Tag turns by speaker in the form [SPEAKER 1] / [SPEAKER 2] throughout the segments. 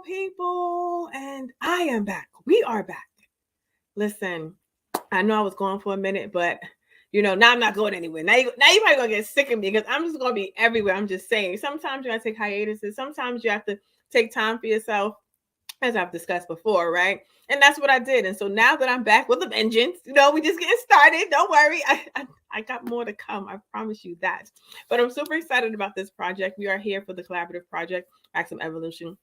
[SPEAKER 1] people, and I am back. We are back. Listen, I know I was gone for a minute, but now I'm not going anywhere. Now you probably gonna get sick of me because I'm just gonna be everywhere. I'm just saying. Sometimes you gotta take hiatuses. Sometimes you have to take time for yourself, as I've discussed before, right? And that's what I did. And so now that I'm back with a vengeance, we just getting started. Don't worry. I got more to come. I promise you that. But I'm super excited about this project. We are here for the collaborative project, Maximum Evolution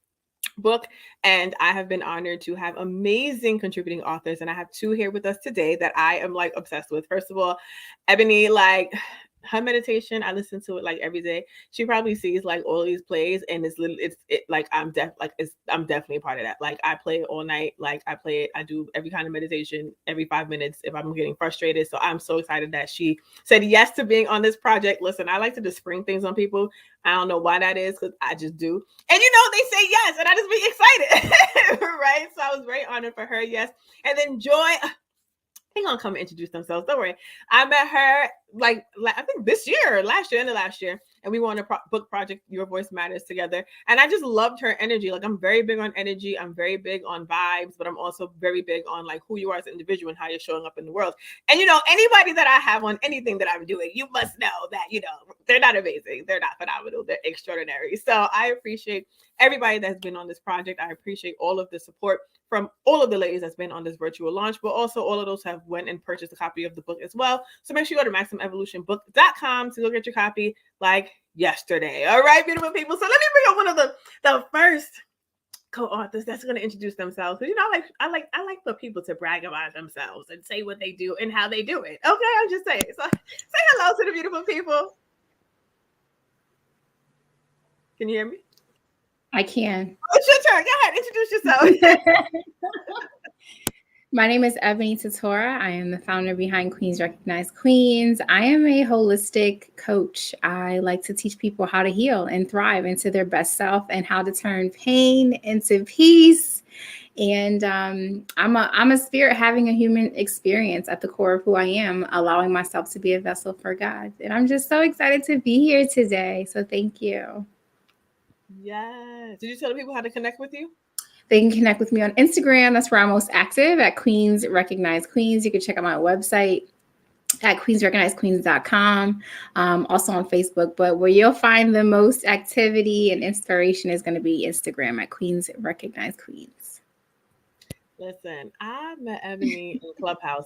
[SPEAKER 1] book, and I have been honored to have amazing contributing authors, and I have two here with us today that I am like obsessed with. First of all, Ebony, like her meditation, I listen to it like every day. She probably sees like all these plays, and I'm definitely a part of that. Like I play it all night. Like I play it, I do every kind of meditation every 5 minutes if I'm getting frustrated. So I'm so excited that she said yes to being on this project. Listen, I like to just spring things on people. I don't know why that is, because I just do. And they say yes, and I just be excited, right? So I was very honored for her, yes. And then Joy, they're gonna come and introduce themselves. Don't worry. I met her like I think end of last year, and we were on a book project, Your Voice Matters, together. And I just loved her energy. Like I'm very big on energy. I'm very big on vibes, but I'm also very big on like who you are as an individual and how you're showing up in the world. And anybody that I have on anything that I'm doing, you must know that they're not amazing, they're not phenomenal, they're extraordinary. So I appreciate everybody that's been on this project. I appreciate all of the support from all of the ladies that's been on this virtual launch, but also all of those have went and purchased a copy of the book as well. So make sure you go to maximumevolutionbook.com to go get your copy like yesterday. All right, beautiful people. So let me bring up one of the first co-authors that's going to introduce themselves. Because I like for people to brag about themselves and say what they do and how they do it. Okay, I'm just saying. So say hello to the beautiful people. Can you hear me?
[SPEAKER 2] I can.
[SPEAKER 1] Oh, it's your turn. Go ahead. Introduce yourself.
[SPEAKER 2] My name is Ebony Tutora. I am the founder behind Queens Recognize Queens. I am a holistic coach. I like to teach people how to heal and thrive into their best self and how to turn pain into peace. And I'm a spirit having a human experience at the core of who I am, allowing myself to be a vessel for God. And I'm just so excited to be here today. So thank you.
[SPEAKER 1] Yes. Did you tell the people how to connect with you?
[SPEAKER 2] They can connect with me on Instagram. That's where I'm most active, at Queens Recognize Queens. You can check out my website at queensrecognizequeens.com, also on Facebook. But where you'll find the most activity and inspiration is going to be Instagram at Queens Recognize Queens.
[SPEAKER 1] Listen, I met Ebony in Clubhouse.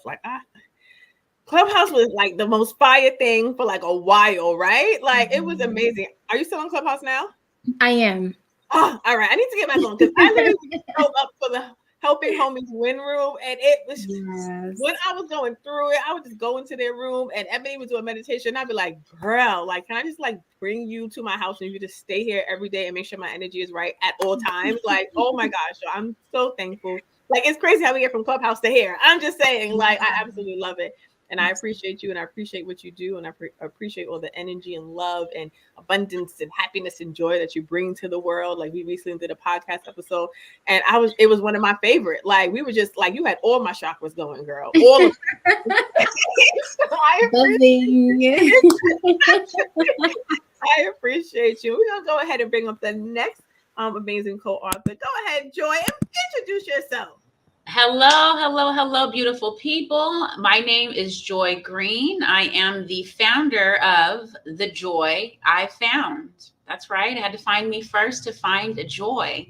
[SPEAKER 1] Clubhouse was like the most fire thing for like a while, right? Like it was amazing. Are you still on Clubhouse now?
[SPEAKER 2] I am.
[SPEAKER 1] Oh, all right. I need to get back on because I literally showed up for the Helping Homies Win room, and it was when I was going through it, I would just go into their room, and Ebony would do a meditation. And I'd be like, "Girl, like, can I just like bring you to my house and you just stay here every day and make sure my energy is right at all times?" Like, oh my gosh, so I'm so thankful. Like, it's crazy how we get from Clubhouse to here. I'm just saying, like, I absolutely love it. And I appreciate you, and I appreciate what you do, and I appreciate all the energy and love and abundance and happiness and joy that you bring to the world. Like we recently did a podcast episode, and it was one of my favorite. Like we were just like, you had all my chakras going, girl. All of them. I appreciate you. We're gonna go ahead and bring up the next amazing co-author. Go ahead, Joy, and introduce yourself.
[SPEAKER 3] Hello, beautiful people. My name is Joy Green. I am the founder of The Joy I Found. That's right. I had to find me first to find a joy.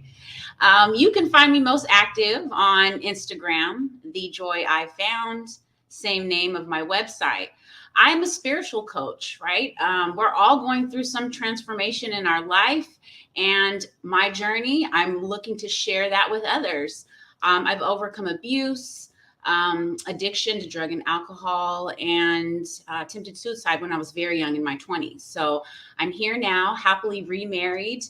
[SPEAKER 3] You can find me most active on Instagram, The Joy I Found, same name of my website. I'm a spiritual coach, right? We're all going through some transformation in our life, and my journey, I'm looking to share that with others. I've overcome abuse, addiction to drug and alcohol, and attempted suicide when I was very young in my 20s. So I'm here now, happily remarried,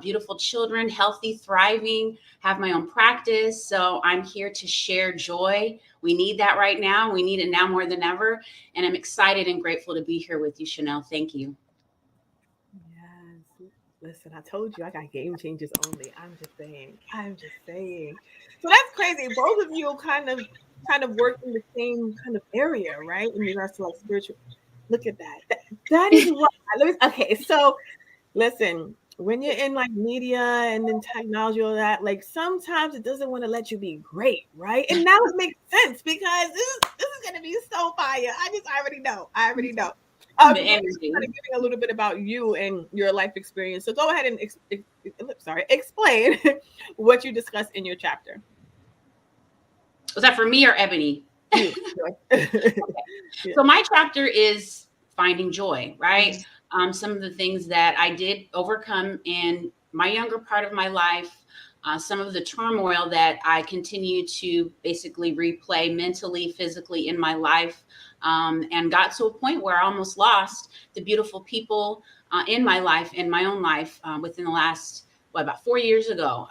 [SPEAKER 3] beautiful children, healthy, thriving, have my own practice. So I'm here to share joy. We need that right now. We need it now more than ever. And I'm excited and grateful to be here with you, Chanel. Thank you.
[SPEAKER 1] Yes. Listen, I told you I got game changers only. I'm just saying. So that's crazy. Both of you kind of work in the same kind of area, right? In regards to like spiritual. Look at that. That is what. Okay, so listen. when you're in like media and then technology, all that, like sometimes it doesn't want to let you be great, right? And now it makes sense because this is gonna be so fire. I already know. I already know.
[SPEAKER 3] The
[SPEAKER 1] But we're just
[SPEAKER 3] energy.
[SPEAKER 1] kind of giving a little bit about you and your life experience. So go ahead and explain what you discussed in your chapter.
[SPEAKER 3] Was that for me or Ebony?
[SPEAKER 1] You.
[SPEAKER 3] Okay.
[SPEAKER 1] Yeah.
[SPEAKER 3] So my chapter is finding joy, right? Some of the things that I did overcome in my younger part of my life, some of the turmoil that I continue to basically replay mentally, physically in my life, and got to a point where I almost lost the beautiful people in my life, in my own life, within the last, about 4 years ago,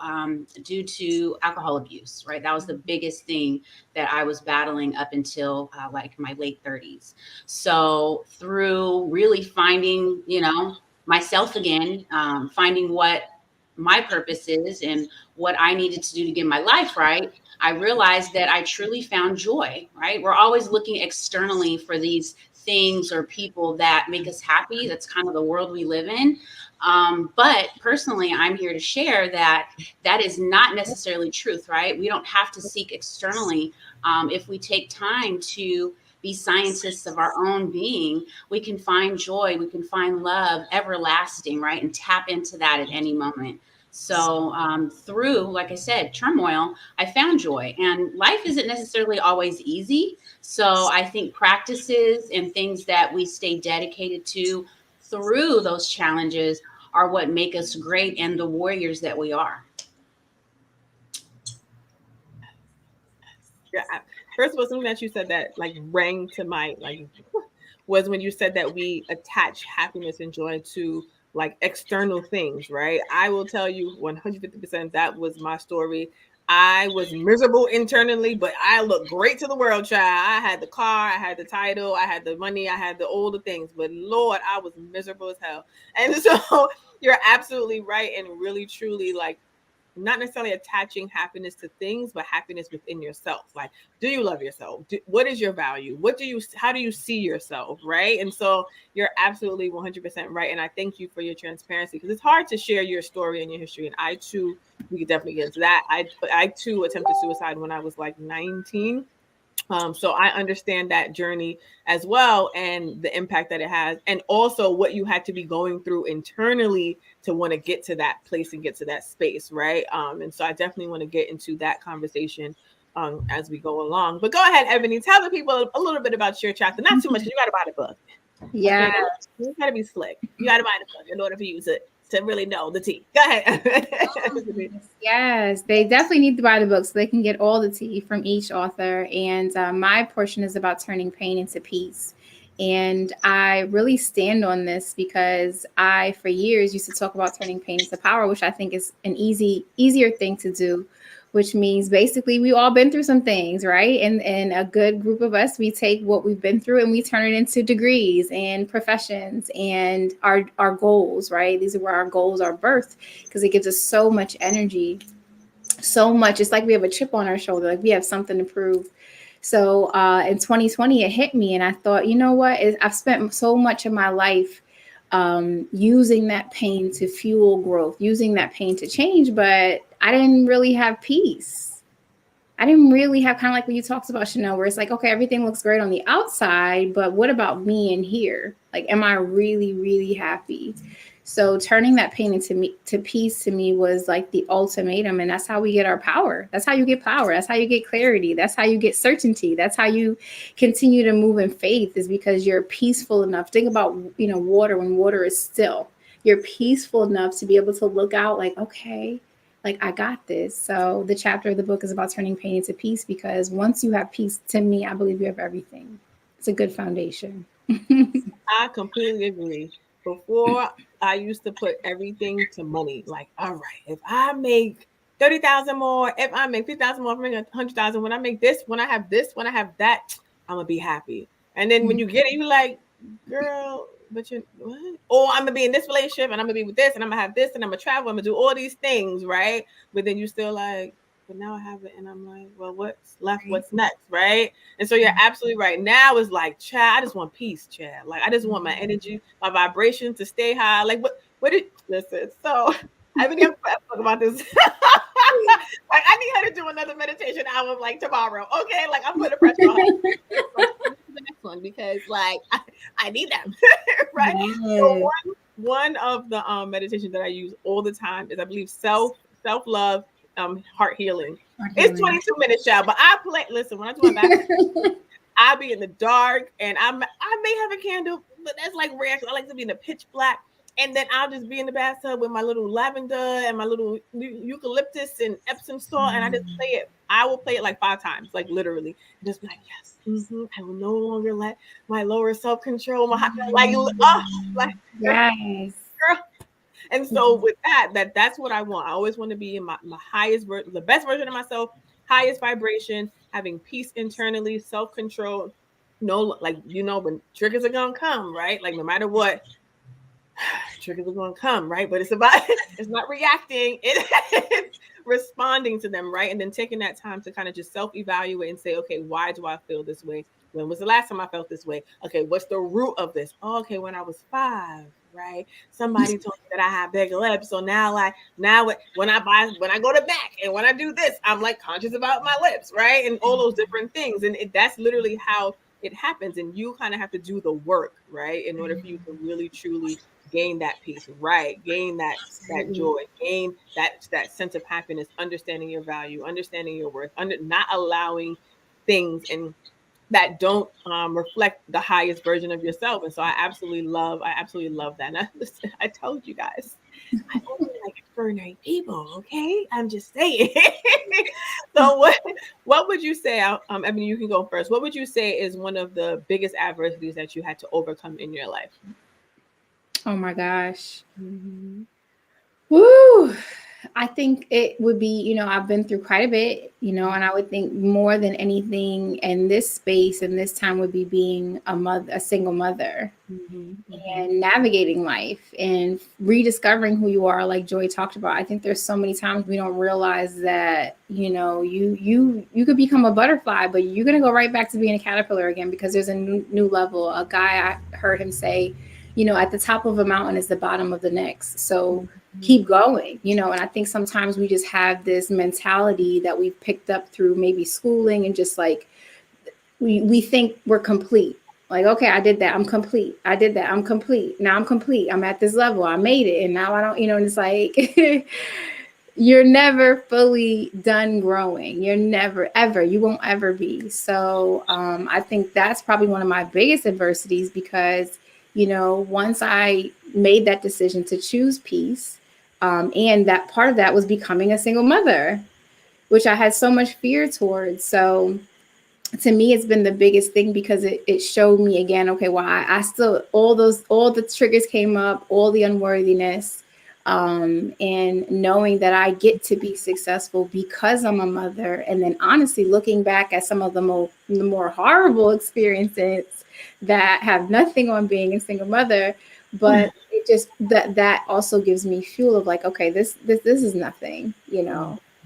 [SPEAKER 3] due to alcohol abuse, right? That was the biggest thing that I was battling up until like my late 30s. So through really finding, myself again, finding what my purpose is and what I needed to do to get my life right, I realized that I truly found joy, right? We're always looking externally for these things or people that make us happy. That's kind of the world we live in. But personally, I'm here to share that that is not necessarily truth, right? We don't have to seek externally. If we take time to be scientists of our own being, we can find joy, we can find love, everlasting, right? And tap into that at any moment. So through, like I said, turmoil, I found joy. And life isn't necessarily always easy. So I think practices and things that we stay dedicated to through those challenges are what make us great and the warriors that we are.
[SPEAKER 1] Yeah. First of all, something that you said that like rang to my like was when you said that we attach happiness and joy to like external things, right? I will tell you 150% that was my story. I was miserable internally, but I looked great to the world, child. I had the car, I had the title, I had the money, I had all the things, but Lord, I was miserable as hell. And so you're absolutely right and really truly like not necessarily attaching happiness to things, but happiness within yourself. Like, do you love yourself? What is your value? How do you see yourself? Right. And so you're absolutely 100% right. And I thank you for your transparency because it's hard to share your story and your history. And I too, we could definitely get into that. I too attempted suicide when I was like 19. So I understand that journey as well and the impact that it has, and also what you had to be going through internally to want to get to that place and get to that space, right? And so I definitely want to get into that conversation as we go along. But go ahead, Ebony, tell the people a little bit about your chapter. Not too much, because you got to buy the book.
[SPEAKER 2] Yeah.
[SPEAKER 1] Okay, you got to be slick. You got to buy the book in order for you to really know the tea. Go ahead.
[SPEAKER 2] Yes, they definitely need to buy the book so they can get all the tea from each author. And my portion is about turning pain into peace. And I really stand on this because I, for years, used to talk about turning pain into power, which I think is an easier thing to do, which means basically we all been through some things, right? And a good group of us, we take what we've been through and we turn it into degrees and professions and our goals, right? These are where our goals are birthed because it gives us so much energy, so much. It's like we have a chip on our shoulder, like we have something to prove. So in 2020, it hit me and I thought, you know what? I've spent so much of my life using that pain to fuel growth, using that pain to change, but I didn't really have peace. I didn't really have, kind of like what you talked about, Chanel, where it's like, okay, everything looks great on the outside, but what about me in here? Like, am I really, really happy? So turning that pain to peace to me was like the ultimatum. And that's how we get our power. That's how you get power. That's how you get clarity. That's how you get certainty. That's how you continue to move in faith, is because you're peaceful enough. Think about, water, when water is still, you're peaceful enough to be able to look out like, okay, like I got this. So the chapter of the book is about turning pain into peace, because once you have peace, to me, I believe you have everything. It's a good foundation.
[SPEAKER 1] I completely agree. Before, I used to put everything to money. Like, all right, if I make 30,000 more, if I make 50,000 more, if I make 100,000, when I make this, when I have this, when I have that, I'm gonna be happy. And then when you get it, you're like, girl, but you what? Or I'm gonna be in this relationship and I'm gonna be with this and I'm gonna have this and I'm gonna travel, I'm gonna do all these things, right? But then you still like, but now I have it, and I'm like, well, what's left? What's next, right? And so you're absolutely right. Now it's like, Chad, I just want peace, Chad. Like I just want my energy, my vibration to stay high. Like, what What did listen? So I've been here talk about this. Like I need her to do another meditation hour like tomorrow. Okay, like I'm putting pressure on her. Like, on to the next one because like I need them. Right. So
[SPEAKER 2] Yes.
[SPEAKER 1] one of the meditations that I use all the time is I believe self-love, heart healing. It's 22 minutes, child, but I play listen when I do my back, I'll be in the dark and I may have a candle, but that's like rare. I like to be in the pitch black. And then I'll just be in the bathtub with my little lavender and my little eucalyptus and Epsom salt, and I just play it. I will play it like 5 times, like literally, and just be like, yes, I will no longer let my lower self control my like
[SPEAKER 2] Yes.
[SPEAKER 1] girl. And so with that's what I want. I always want to be in my highest version, the best version of myself, highest vibration, having peace internally, self-control. No, like when triggers are gonna come, right? Like no matter what, triggers are gonna come, right? But it's about it's not reacting, it's responding to them, right? And then taking that time to kind of just self-evaluate and say, okay, why do I feel this way? When was the last time I felt this way? Okay, what's the root of this? Oh, okay, when I was 5, right? Somebody told me that I have big lips. So now when I go to back and when I do this, I'm like conscious about my lips, right? And all those different things. And that's literally how it happens. And you kind of have to do the work, right? In order for you to really truly gain that peace, right? Gain that joy, gain that sense of happiness, understanding your value, understanding your worth, not allowing things and that don't reflect the highest version of yourself. And so I absolutely love that. And I told you guys, I only like extraordinary people. Okay, I'm just saying. So what would you say? Ebony, you can go first. What would you say is one of the biggest adversities that you had to overcome in your life?
[SPEAKER 2] Oh my gosh. Woo. I think it would be, I've been through quite a bit, and I would think more than anything in this space and this time would be being a single mother and navigating life and rediscovering who you are, like Joy talked about. I think there's so many times we don't realize that, you could become a butterfly, but you're going to go right back to being a caterpillar again because there's a new level. A guy, I heard him say, at the top of a mountain is the bottom of the next. So keep going, and I think sometimes we just have this mentality that we've picked up through maybe schooling and just like we think we're complete. Like, okay, I did that, I'm complete. I did that, I'm complete. Now I'm complete. I'm at this level. I made it. And now I don't, and it's like you're never fully done growing. You're never, ever, you won't ever be. So I think that's probably one of my biggest adversities because, once I made that decision to choose peace, and that part of that was becoming a single mother, which I had so much fear towards. So to me, it's been the biggest thing because it showed me again, okay, why I still, all the triggers came up, all the unworthiness, and knowing that I get to be successful because I'm a mother. And then honestly, looking back at some of the more horrible experiences that have nothing on being a single mother, but it just that also gives me fuel of like, okay, this is nothing,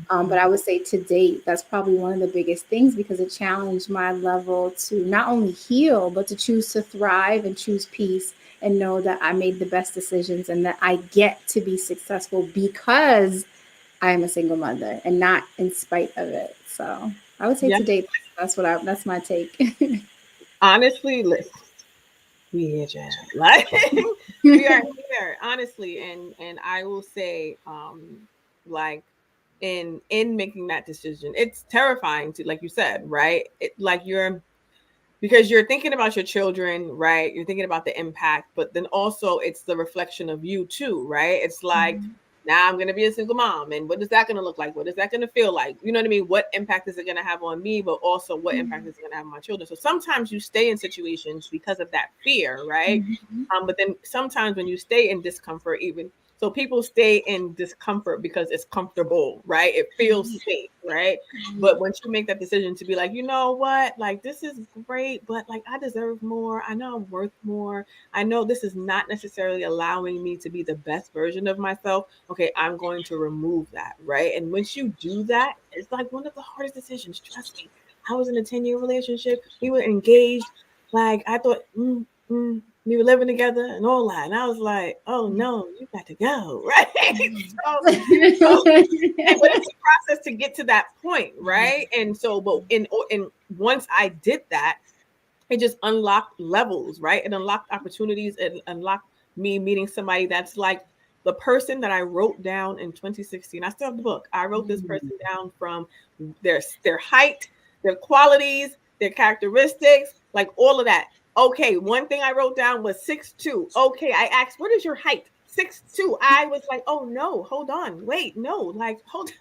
[SPEAKER 2] but I would say to date, that's probably one of the biggest things because it challenged my level to not only heal, but to choose to thrive and choose peace and know that I made the best decisions and that I get to be successful because I am a single mother and not in spite of it. So I would say to date, that's my take.
[SPEAKER 1] Honestly, listen, we here, like we are here, honestly, and I will say, like in making that decision, it's terrifying to, like you said, right? Because you're thinking about your children, right? You're thinking about the impact, but then also it's the reflection of you too, right? It's like now I'm going to be a single mom, and what is that going to look like? What is that going to feel like? You know what I mean? What impact is it going to have on me, but also what impact is it going to have on my children? So sometimes you stay in situations because of that fear, right? But then sometimes when you stay in discomfort, even so, people stay in discomfort because it's comfortable, right? It feels safe, right? But once you make that decision to be like, you know what, like this is great, but like I deserve more. I know I'm worth more. I know this is not necessarily allowing me to be the best version of myself. Okay, I'm going to remove that, right? And once you do that, it's like one of the hardest decisions. Trust me. I was in a 10-year relationship. We were engaged. Like I thought, We were living together and all that. And I was like, oh no, you got to go. Right. So but it's a process to get to that point, right? And so, but in once I did that, it just unlocked levels, right? It unlocked opportunities. It unlocked me meeting somebody that's like the person that I wrote down in 2016. I still have the book. I wrote this person down from their height, their qualities, their characteristics, like all of that. Okay, one thing I wrote down was 6'2". Okay, I asked, what is your height? 6'2". I was like, oh no, hold on, wait, no, like hold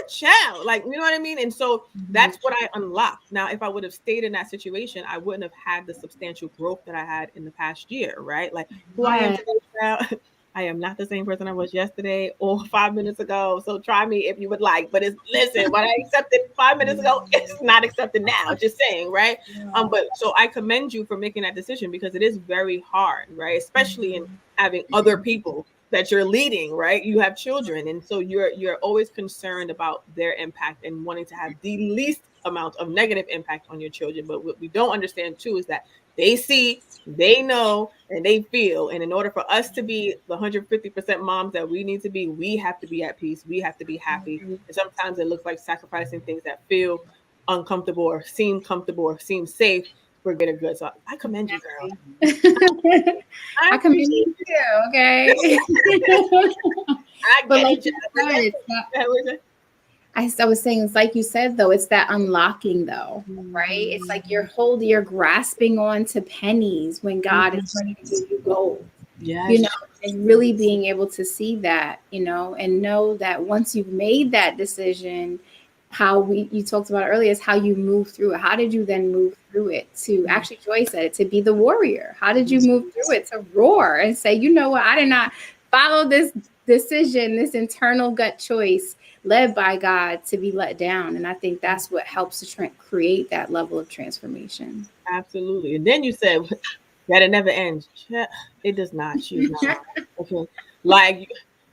[SPEAKER 1] child, like, you know what I mean? And so that's what I unlocked. Now, if I would have stayed in that situation, I wouldn't have had the substantial growth that I had in the past year, right? Like who I am today now, I am not the same person I was yesterday or 5 minutes ago. So try me if you would like. But it's listen, what I accepted 5 minutes ago, it's not accepted now. Just saying, right? But so I commend you for making that decision because it is very hard, right? Especially in having other people that you're leading, right? You have children, and so you're always concerned about their impact and wanting to have the least amount of negative impact on your children. But what we don't understand too is that they see, they know, and they feel. And in order for us to be the 150% moms that we need to be, we have to be at peace. We have to be happy. And sometimes it looks like sacrificing things that feel uncomfortable or seem comfortable or seem safe for greater good. So I commend you, girl.
[SPEAKER 2] I commend you too. Okay.
[SPEAKER 1] But like
[SPEAKER 2] I was saying, it's like you said, though, it's that unlocking, though, right? It's like you're grasping on to pennies when God is ready to give you gold.
[SPEAKER 1] Yes.
[SPEAKER 2] You know, and really being able to see that, you know, and know that once you've made that decision, you talked about earlier is how you move through it. How did you then move through it to actually, Joy said it, to be the warrior? How did you move through it to roar and say, you know what, I did not follow this decision, this internal gut choice led by God to be let down? And I think that's what helps to create that level of transformation.
[SPEAKER 1] Absolutely. And then you said that it never ends. It does not. She's not. Okay. Like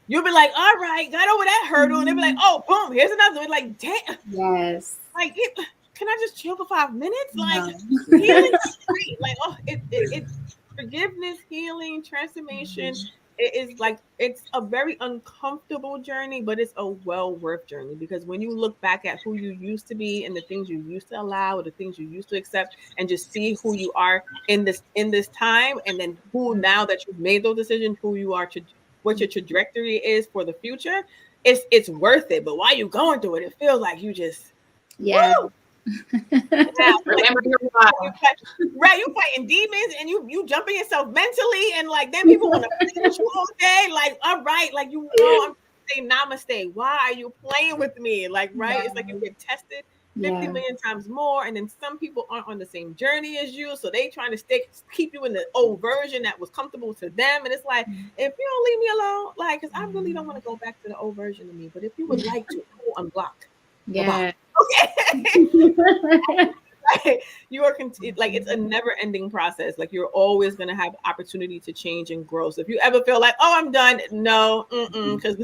[SPEAKER 1] you'll be like, all right, got over that hurdle. And they'll be like, oh, boom, here's another one. Like, damn.
[SPEAKER 2] Yes.
[SPEAKER 1] Like, can I just chill for 5 minutes? Like, healing is great. Like, oh, it's forgiveness, healing, transformation. It is like, it's a very uncomfortable journey, but it's a well worth journey because when you look back at who you used to be and the things you used to allow, or the things you used to accept, and just see who you are in this time, and then who, now that you've made those decisions, who you are, what your trajectory is for the future, it's worth it. But while you're going through it, it feels like you just woo! Remember right, you fighting demons and you jumping yourself mentally, and like then people want to play with you all day. Like, all right, like, you know, I'm saying namaste. Why are you playing with me? Like, right? It's like you get tested 50 million times more, and then some people aren't on the same journey as you, so they trying to keep you in the old version that was comfortable to them. And it's like, if you don't leave me alone, like, because I really don't want to go back to the old version of me, but if you would like to, I will unblock.
[SPEAKER 2] Yeah.
[SPEAKER 1] Okay. You are like, it's a never-ending process. Like, you're always going to have opportunity to change and grow. So if you ever feel like, oh, I'm done, no, because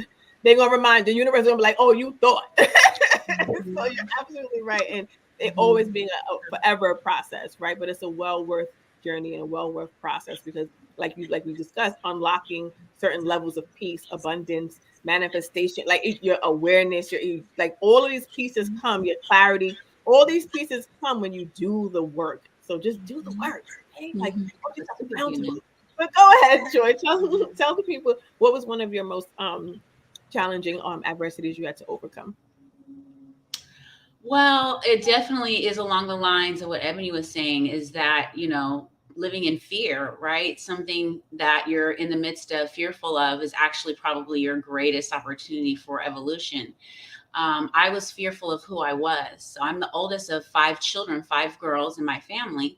[SPEAKER 1] they're going to remind, the universe is going to be like, oh, you thought. So you're absolutely right. And it always being a forever process, right? But it's a well worth journey and a well worth process because, like we discussed, unlocking certain levels of peace, abundance, manifestation, like your awareness, your, like, all of these pieces come, your clarity, all these pieces come when you do the work. So just do the work. Okay? Like, but go ahead, Joy. Tell the people, what was one of your most challenging adversities you had to overcome?
[SPEAKER 3] Well, it definitely is along the lines of what Ebony was saying, is that, you know, living in fear, right? Something that you're in the midst of fearful of is actually probably your greatest opportunity for evolution. I was fearful of who I was. So I'm the oldest of 5 children, 5 girls in my family.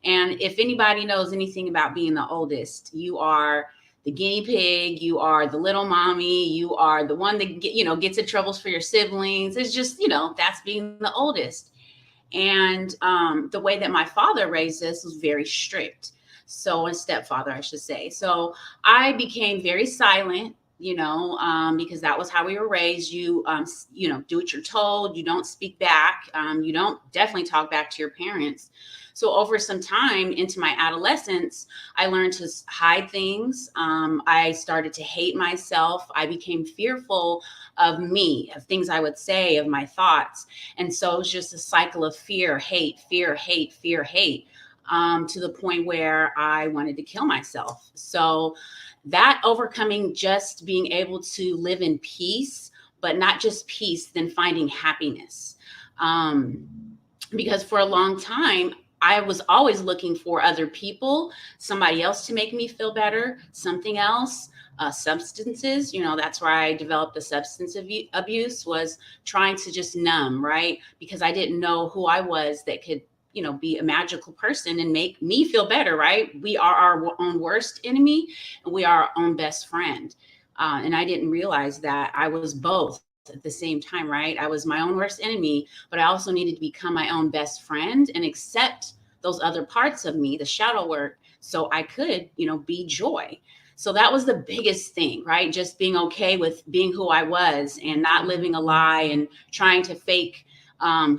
[SPEAKER 3] And if anybody knows anything about being the oldest, you are the guinea pig, you are the little mommy, you are the one that gets in troubles for your siblings. It's just, that's being the oldest. And the way that my father raised us was very strict. So, a stepfather, I should say. So I became very silent, because that was how we were raised. You do what you're told. You don't speak back. You don't definitely talk back to your parents. So over some time into my adolescence, I learned to hide things. I started to hate myself. I became fearful of me, of things I would say, of my thoughts. And so it was just a cycle of fear, hate, fear, hate, fear, hate, to the point where I wanted to kill myself. So that overcoming, just being able to live in peace, but not just peace, then finding happiness. Because for a long time, I was always looking for other people, somebody else to make me feel better, something else, substances. That's where I developed the substance abuse, was trying to just numb, right? Because I didn't know who I was that could, be a magical person and make me feel better, right? We are our own worst enemy and we are our own best friend. And I didn't realize that I was both at the same time, right? I was my own worst enemy, but I also needed to become my own best friend and accept those other parts of me, the shadow work, so I could, be joy. So that was the biggest thing, right? Just being okay with being who I was and not living a lie and trying to fake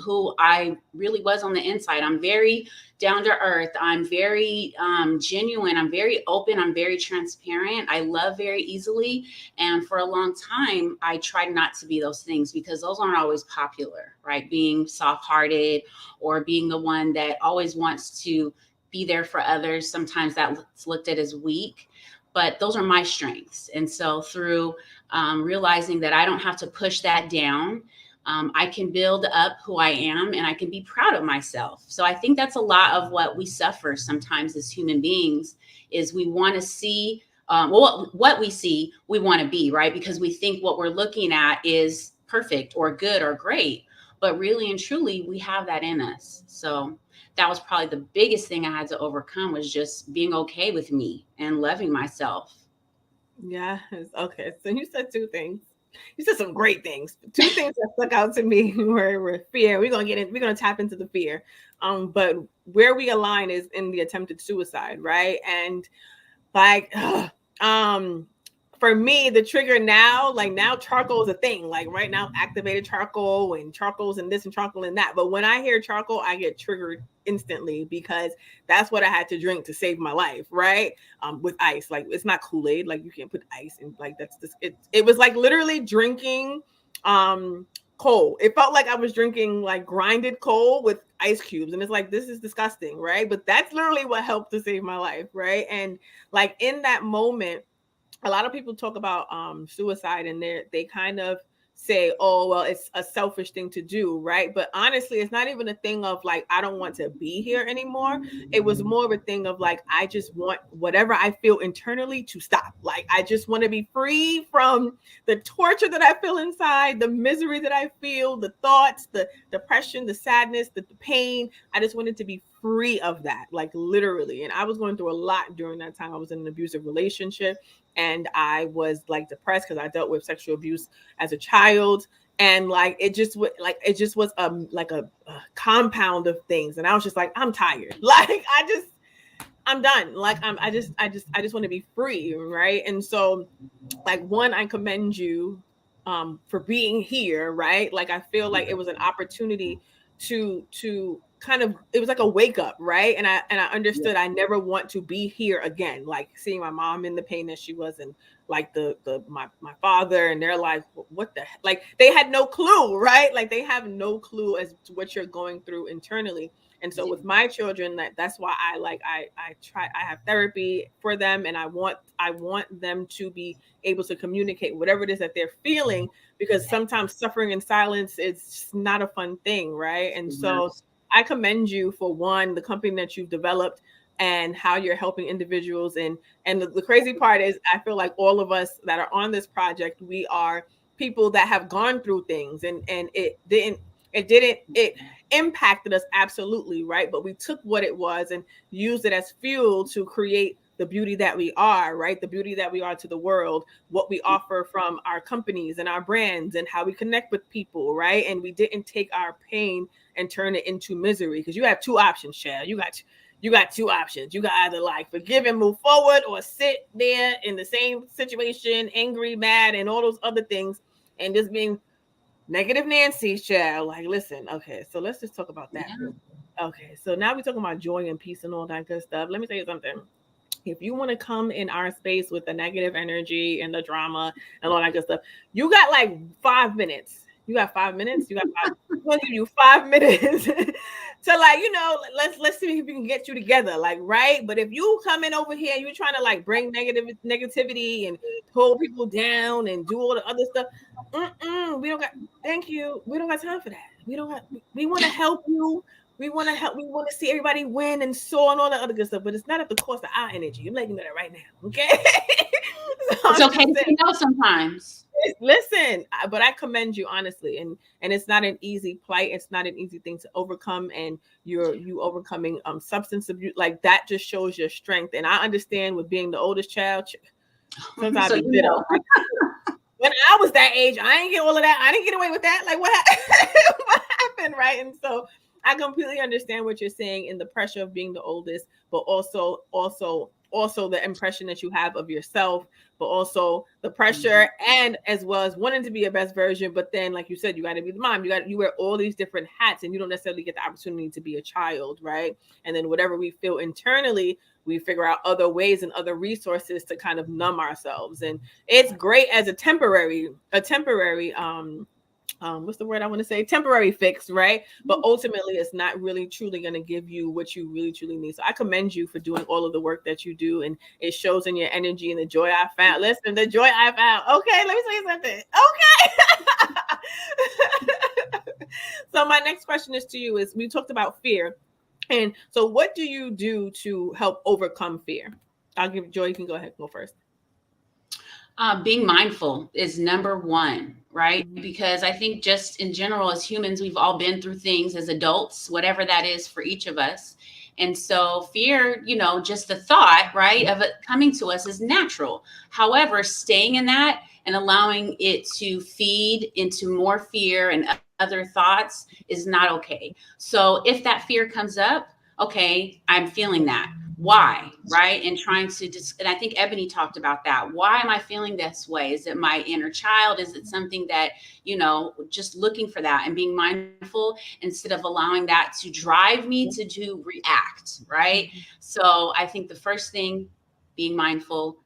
[SPEAKER 3] who I really was on the inside. I'm very down to earth. I'm very genuine. I'm very open. I'm very transparent. I love very easily. And for a long time, I tried not to be those things because those aren't always popular, right? Being soft-hearted or being the one that always wants to be there for others. Sometimes that's looked at as weak, but those are my strengths. And so through realizing that I don't have to push that down, I can build up who I am and I can be proud of myself. So I think that's a lot of what we suffer sometimes as human beings, is we want to see, what we see, we want to be, right? Because we think what we're looking at is perfect or good or great, but really and truly, we have that in us. So that was probably the biggest thing I had to overcome, was just being okay with me and loving myself.
[SPEAKER 1] Yeah. Okay. So you said two things. You said some great things. Two things that stuck out to me were fear. We're gonna tap into the fear. But where we align is in the attempted suicide, right? And like for me, the trigger now, like now charcoal is a thing. Like right now, activated charcoal and charcoals and this and charcoal and that. But when I hear charcoal, I get triggered instantly because that's what I had to drink to save my life, right? With ice. Like it's not Kool-Aid, like you can't put ice in, like that's just it was like literally drinking coal. It felt like I was drinking like grinded coal with ice cubes. And it's like, this is disgusting, right? But that's literally what helped to save my life, right? And like in that moment, a lot of people talk about suicide and they kind of say, oh, well, it's a selfish thing to do, right? But honestly, it's not even a thing of like, I don't want to be here anymore. It was more of a thing of like, I just want whatever I feel internally to stop. Like, I just want to be free from the torture that I feel inside, the misery that I feel, the thoughts, the depression, the sadness, the pain. I just wanted to be free of that, like literally. And I was going through a lot during that time. I was in an abusive relationship and I was like depressed because I dealt with sexual abuse as a child. And like it just was like a compound of things. And I was just like, I'm tired. Like I'm done. Like I just want to be free, right? And so like one, I commend you for being here, right? Like I feel like it was an opportunity to kind of, it was like a wake up, right? And I understood I never want to be here again. Like seeing my mom in the pain that she was, and like my father, and they're like, what the heck? Like they had no clue, right? Like they have no clue as to what you're going through internally. And so with my children, that's why I have therapy for them, and I want them to be able to communicate whatever it is that they're feeling, because sometimes suffering in silence is just not a fun thing, right? And so I commend you for one, the company that you've developed and how you're helping individuals. And the crazy part is I feel like all of us that are on this project, we are people that have gone through things, and it impacted us absolutely, right? But we took what it was and used it as fuel to create the beauty that we are, right? The beauty that we are to the world, what we offer from our companies and our brands and how we connect with people, right? And we didn't take our pain and turn it into misery, because you have two options, Chad. you got two options. You got either like forgive and move forward, or sit there in the same situation, angry, mad, and all those other things, and just being negative Nancy's child. Like, listen, okay, so let's just talk about that.
[SPEAKER 3] Yeah.
[SPEAKER 1] Okay, so now we're talking about joy and peace and all that good stuff. Let me tell you something. If you want to come in our space with the negative energy and the drama and all that good stuff, you got like 5 minutes. You got 5 minutes. You got 5. I'm gonna give you 5 minutes to, like, let's see if we can get you together, like, right. But if you come in over here, you're trying to like bring negativity and pull people down and do all the other stuff. We don't got. Thank you. We don't got time for that. We don't got. We want to help you. We want to help. We want to see everybody win and soar and all that other good stuff, but it's not at the cost of our energy. I'm letting you know that right now, okay? So
[SPEAKER 3] It's okay to say no sometimes.
[SPEAKER 1] Listen, but I commend you honestly, and it's not an easy plight. It's not an easy thing to overcome, and you overcoming substance abuse like that just shows your strength. And I understand with being the oldest child. Sometimes
[SPEAKER 3] So,
[SPEAKER 1] when I was that age, I didn't get all of that. I didn't get away with that. Like, what happened, right? And so I completely understand what you're saying in the pressure of being the oldest, but also the impression that you have of yourself, but also the pressure and as well as wanting to be your best version. But then, like you said, you got to be the mom. You wear all these different hats, and you don't necessarily get the opportunity to be a child, right? And then whatever we feel internally, we figure out other ways and other resources to kind of numb ourselves. And it's great as a temporary what's the word I want to say? Temporary fix, right? But ultimately, it's not really truly going to give you what you really truly need. So I commend you for doing all of the work that you do, and it shows in your energy and the joy I found. Listen, the joy I found. Okay, let me tell you something. Okay. So my next question is to you: is we talked about fear, and so what do you do to help overcome fear? I'll give Joy. You can go ahead. Go first.
[SPEAKER 3] Being mindful is number one, right? Because I think just in general, as humans, we've all been through things as adults, whatever that is for each of us. And so fear, just the thought, right, of it coming to us is natural. However, staying in that and allowing it to feed into more fear and other thoughts is not okay. So if that fear comes up, okay, I'm feeling that. Why, right? And trying to and I think Ebony talked about that. Why am I feeling this way? Is it my inner child? Is it something that, just looking for that and being mindful instead of allowing that to drive me to react, right? So I think the first thing, being mindful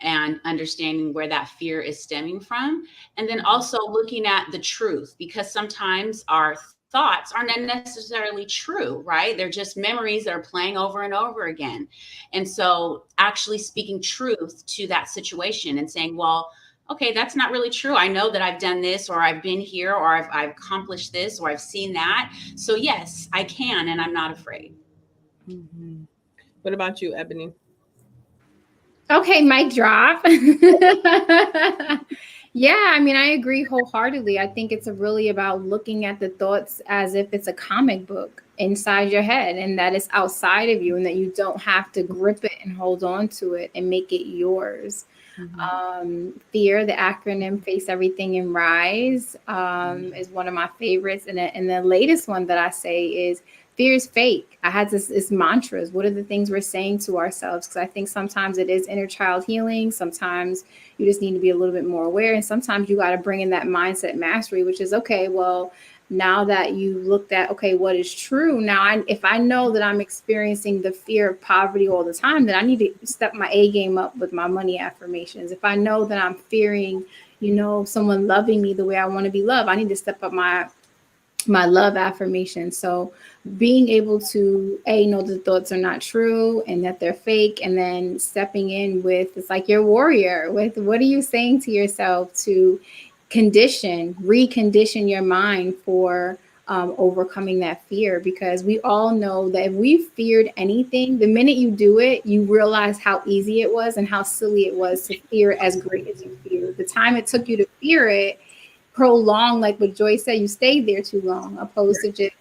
[SPEAKER 3] and understanding where that fear is stemming from. And then also looking at the truth, because sometimes our thoughts are not necessarily true, right? They're just memories that are playing over and over again. And so actually speaking truth to that situation and saying, well, okay, that's not really true. I know that I've done this, or I've been here, or I've accomplished this, or I've seen that. So yes, I can, and I'm not afraid.
[SPEAKER 1] Mm-hmm. What about you, Ebony?
[SPEAKER 2] Okay, mic drop. Yeah, I mean, I agree wholeheartedly. I think it's really about looking at the thoughts as if it's a comic book inside your head, and that it's outside of you, and that you don't have to grip it and hold on to it and make it yours. Fear, the acronym Face Everything and Rise, is one of my favorites. And the latest one that I say is fear is fake. I had this mantras. What are the things we're saying to ourselves? Because I think sometimes it is inner child healing. Sometimes you just need to be a little bit more aware. And sometimes you got to bring in that mindset mastery, which is, okay, well, now that you looked at, okay, what is true? Now, if I know that I'm experiencing the fear of poverty all the time, then I need to step my A game up with my money affirmations. If I know that I'm fearing, someone loving me the way I want to be loved, I need to step up my love affirmation. So being able to know the thoughts are not true and that they're fake, and then stepping in with, it's like your warrior, with what are you saying to yourself to recondition your mind for overcoming that fear. Because we all know that if we feared anything, the minute you do it, you realize how easy it was and how silly it was to fear as great as you feared. The time it took you to fear it, prolong, like what Joy said, you stayed there too long, opposed to just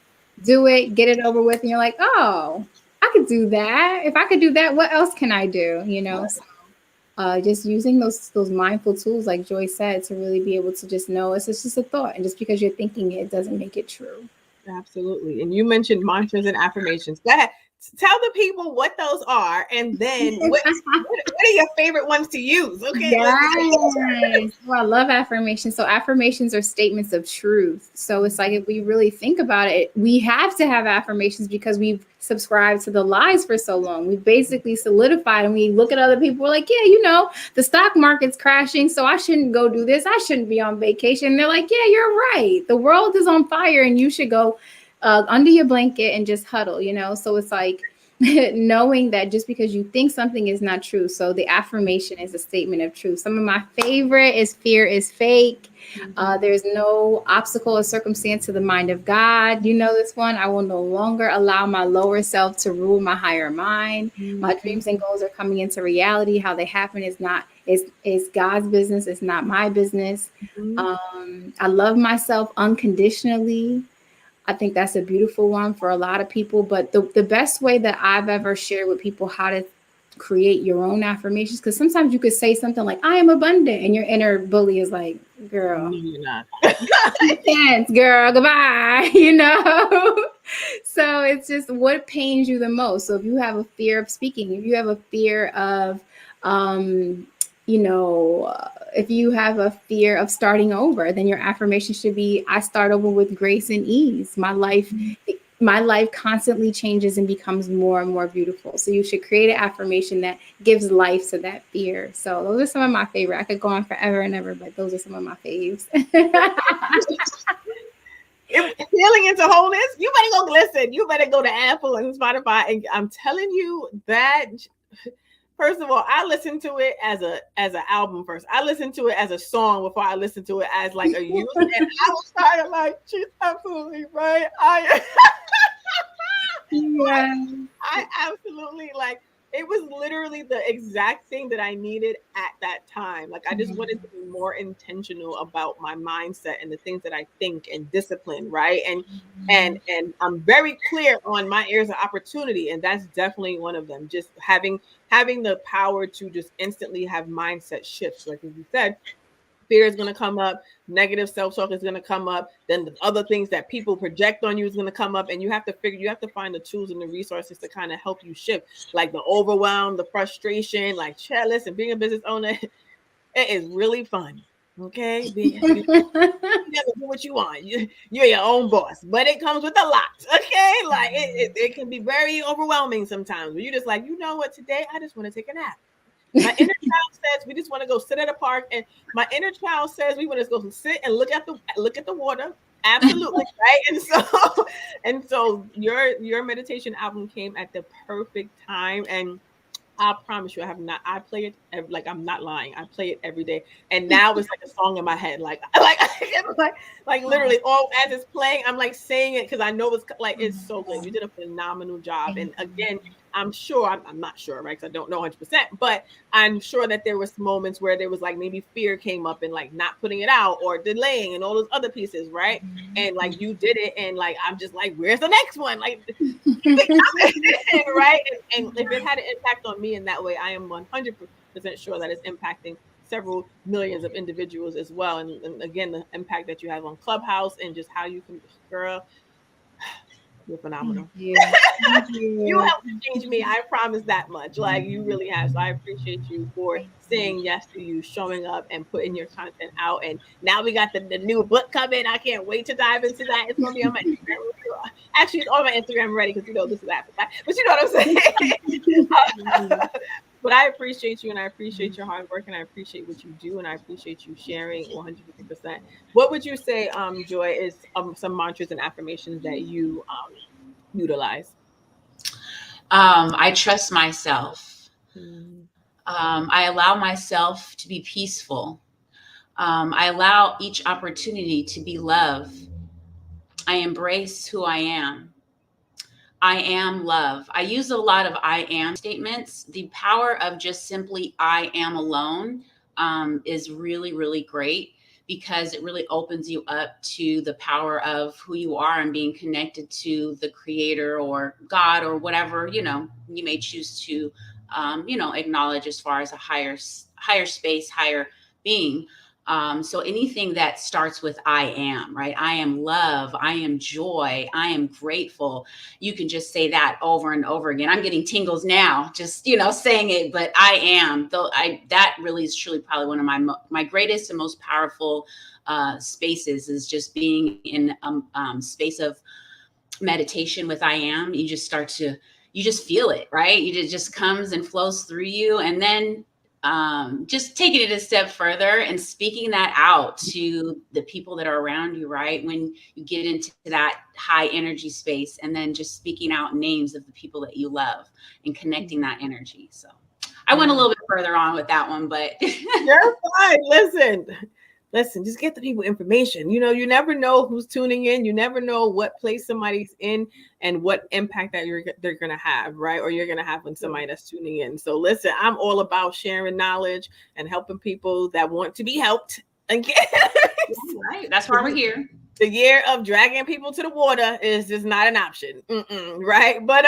[SPEAKER 2] do it, get it over with, and you're like, oh, I could do that. If I could do that, what else can I do? So, just using those mindful tools, like Joy said, to really be able to just know it's just a thought, and just because you're thinking it doesn't make it true.
[SPEAKER 1] Absolutely. And you mentioned mantras and affirmations. Go ahead. tell the people what those are, and then what are your favorite ones to use? Okay.
[SPEAKER 2] Yes. Well, I love affirmations. So affirmations are statements of truth. So it's like, if we really think about it, we have to have affirmations because we've subscribed to the lies for so long. We've basically solidified, and we look at other people, we're like, yeah, the stock market's crashing, so I shouldn't go do this. I shouldn't be on vacation. And they're like, yeah, you're right. The world is on fire and you should go under your blanket and just huddle, So it's like, knowing that just because you think something is not true. So the affirmation is a statement of truth. Some of my favorite is fear is fake. There's no obstacle or circumstance to the mind of God. You know this one. I will no longer allow my lower self to rule my higher mind. My dreams and goals are coming into reality. How they happen is God's business. It's not my business. I love myself unconditionally. I think that's a beautiful one for a lot of people. But the best way that I've ever shared with people how to create your own affirmations, because sometimes you could say something like, I am abundant, and your inner bully is like, girl,
[SPEAKER 1] You're not.
[SPEAKER 2] thanks, girl, goodbye, So it's just what pains you the most. So if you have a fear of speaking, if you have a fear of, if you have a fear of starting over, then your affirmation should be, I start over with grace and ease. My life constantly changes and becomes more and more beautiful. So you should create an affirmation that gives life to that fear. So those are some of my favorite. I could go on forever and ever, but those are some of my faves.
[SPEAKER 1] Healing into wholeness. You better go listen. You better go to Apple and Spotify. And I'm telling you that, first of all, I listened to it as an album first. I listened to it as a song before I listened to it as like a use. And I was kind of like, she's absolutely right. I absolutely, like, it was literally the exact thing that I needed at that time. Like, I just wanted to be more intentional about my mindset and the things that I think and discipline, right? And I'm very clear on my areas of opportunity, and that's definitely one of them. Just having the power to just instantly have mindset shifts, like as you said. Fear is going to come up, negative self-talk is going to come up, then the other things that people project on you is going to come up, and you have to find the tools and the resources to kind of help you shift, like the overwhelm, the frustration. Like, listen, being a business owner, it is really fun. Okay, you never do what you want. You're your own boss, but it comes with a lot. Okay, like it can be very overwhelming sometimes. But you're just like, you know what? Today I just want to take a nap. My inner child says we just want to go sit at a park, and my inner child says we want to go sit and look at the water. Absolutely, right? And so your meditation album came at the perfect time, and I promise you, I play it like, I'm not lying. I play it every day, and now it's like a song in my head. Like literally, all as it's playing, I'm like saying it because I know it's so good. You did a phenomenal job, and again, I'm not sure, right? Because I don't know 100%, but I'm sure that there was moments where there was like maybe fear came up and like not putting it out or delaying and all those other pieces, right? And like you did it, and like I'm just like, where's the next one? Like, right? And if it had an impact on me in that way, I am 100% sure that it's impacting several millions of individuals as well. And again, the impact that you have on Clubhouse and just how you can, girl, you're phenomenal. You helped to change me. I promise that much. Like, you really have. So I appreciate you for saying yes to you, showing up and putting your content out. And now we got the new book coming. I can't wait to dive into that. It's going to be on my Instagram. Actually, it's on my Instagram already because, this is after that. But you know what I'm saying? But I appreciate you, and I appreciate your hard work, and I appreciate what you do, and I appreciate you sharing 150%. What would you say, Joy, is some mantras and affirmations that you utilize?
[SPEAKER 3] I trust myself. I allow myself to be peaceful. I allow each opportunity to be love. I embrace who I am. I am love. I use a lot of I am statements. The power of just simply I am alone is really, really great, because it really opens you up to the power of who you are and being connected to the creator or God or whatever, you may choose to, acknowledge as far as a higher space, higher being. So anything that starts with I am, right? I am love, I am joy, I am grateful. You can just say that over and over again. I'm getting tingles now, just, saying it, but I am, though that really is truly probably one of my greatest and most powerful spaces, is just being in a space of meditation with I am. You just you just feel it, right? It just comes and flows through you. And then just taking it a step further and speaking that out to the people that are around you, right? When you get into that high energy space, and then just speaking out names of the people that you love and connecting that energy. So I went a little bit further on with that one, but
[SPEAKER 1] you're fine. Listen, just get the people information. You never know who's tuning in. You never know what place somebody's in and what impact that they're going to have, right? Or you're going to have when somebody that's tuning in. So listen, I'm all about sharing knowledge and helping people that want to be helped. Again,
[SPEAKER 3] right. That's why we're here.
[SPEAKER 1] The year of dragging people to the water is just not an option, right? But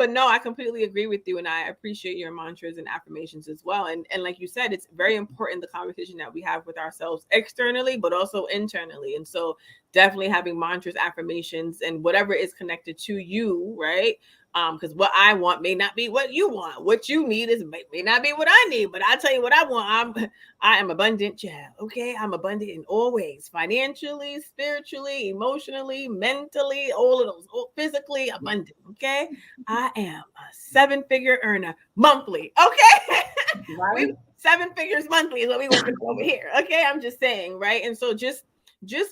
[SPEAKER 1] no, I completely agree with you, and I appreciate your mantras and affirmations as well. And like you said, it's very important, the conversation that we have with ourselves externally, but also internally. And so definitely having mantras, affirmations, and whatever is connected to you, right? Because what I want may not be what you want. What you need may not be what I need. But I tell you what I want. I am abundant, child. Okay, I'm abundant in all ways: financially, spiritually, emotionally, mentally, all of those. Physically abundant. Okay, I am a 7-figure earner monthly. Okay,
[SPEAKER 3] Right.
[SPEAKER 1] 7 figures monthly is what we working over here. Okay, I'm just saying, right? And so just